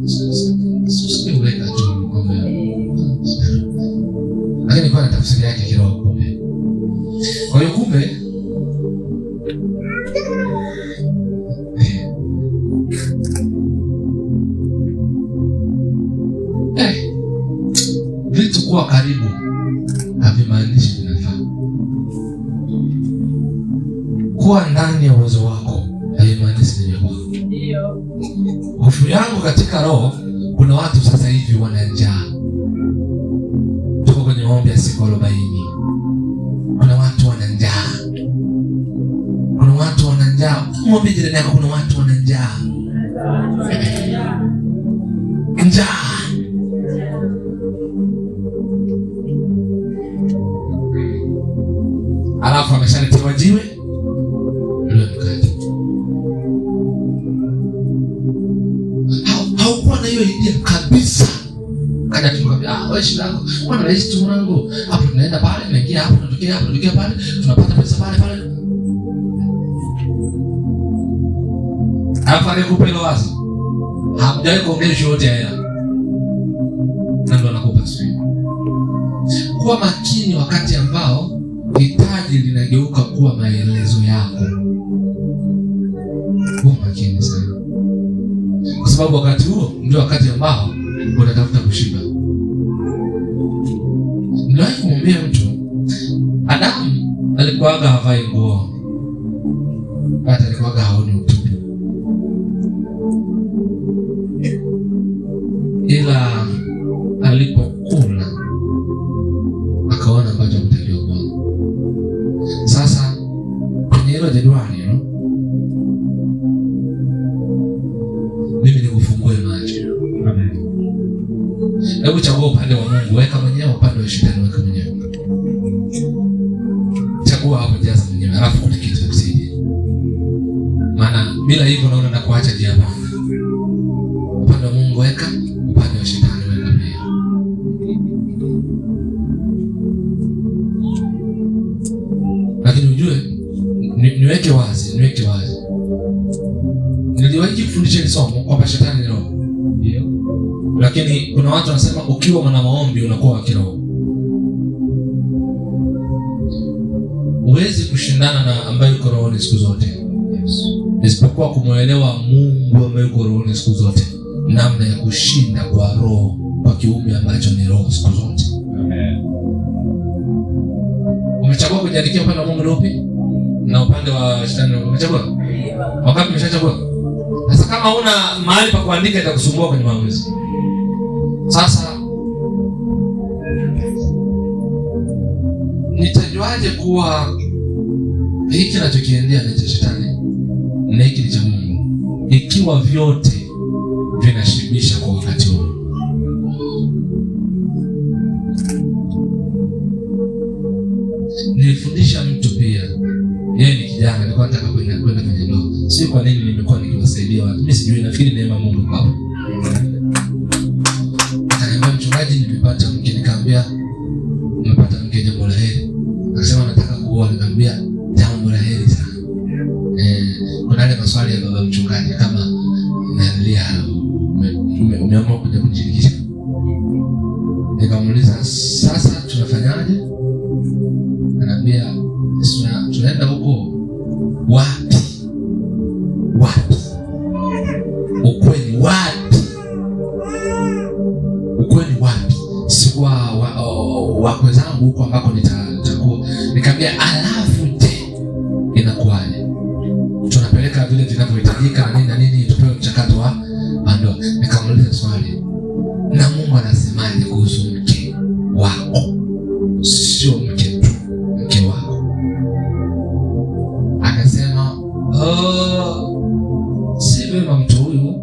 Sisi uweka tu pombe. Lakini kwa tafsiri yake kiroho pombe. Kwa hiyo kumbe vitu kuwa karibu havimaanishi vinafaa. Kuwa ndani ya uwezo wako haimaanishi vinafaa. Ndio. Hofu yangu katika roho, kuna watu sasa hivi wana njaa. Tuko kwenye maombi ya siku 40. Kuna watu wana njaa. Kuna watu wana njaa. Mwambie jirani yako kuna watu wana njaa. Njaa. Alafu ameshaletewa jiwe ule mkate. Haukuwa na hiyo idea kabisa. Kaja tukamwambia, wewe shida yako. Mbona unaishi tu mwanangu? Hapo tunaenda pale, tunaingia hapo, tunatokea hapo, tunatokea pale, tunapata pesa pale. Hapa nikupe hilo wazo. Hamjai kuongea yote haya. Na ndo nakupa siri. Kuwa makini wakati ambao hitaji linageuka kuwa maelezo yako. Kuwa makini sana. Kwa sababu wakati huo ndio wakati ambao unatafuta kushiba. Ndio kumwambia mtu Adamu alikuwaga havai nguo. Hata alikuwaga haoni utupu. Ila alipokula akaona ambacho mtaliokuwa. Sasa kwenye hilo jedwali mimi nikufungue macho. Amen. Hebu chagua upande wa Mungu, weka mwenyewe, upande wa shetani weka mwenyewe. Chagua hapo, jaza mwenyewe, alafu kuna kitu cha msingi. Maana bila hivyo naona na kuacha njia panda. Upande wa Mungu weka, upande wa shetani weka pia. Lakini ujue niweke wazi. Niliwahi kufundisha hili somo kwamba shetani ni roho. Ndio. Lakini kuna watu wanasema ukiwa mwana maombi unakuwa wa kiroho. Huwezi kushindana na ambaye yuko rohoni siku zote. Yes. Isipokuwa kumuelewa Mungu ambaye yuko rohoni siku zote, namna ya kushinda kwa roho, kwa kiumbe ambacho ni roho siku zote. Amen. Umechagua kujiandikia upande wa Mungu ni upi? Na upande wa shetani umechagua? Wakati umeshachagua? Sasa kama una mahali pa kuandika itakusumbua kwenye maamuzi. Sasa nitajuaje kuwa hiki kinachokiendea ni cha shetani na hiki ni cha Mungu, ikiwa vyote vinashibisha kwa wakati huo? Nilifundisha mtu pia, yeye ni kijana, alikuwa anataka kwenda kwenye ndoa. Si kwa nini nimekuwa nikiwasaidia watu, mimi sijui, nafikiri neema Mungu kwao. Akaniambia, mchungaji, nimepata mke. Nikamwambia, nimepata mke, jambo la heri. Akasema nataka kuoa. Nikamwambia, jambo la heri sana. Kuna yale maswali ya baba mchungaji kama nalia, umeamua kuja kujirikisha. Nikamuuliza, sasa tunafanyaje? Ananiambia, tunaenda huko wapi? Ukweli wapi? Si wakwe zangu huko ambako nitakuwa. Nikamwambia, alafu je, inakuwaje? Tunapeleka vile vinavyohitajika na nini tupewe mchakato wa ndoa. Nikamuuliza swali, na Mungu anasemaje kuhusu mke wako? Sio mke tu, mke wako. Akasema, si vema mtu huyu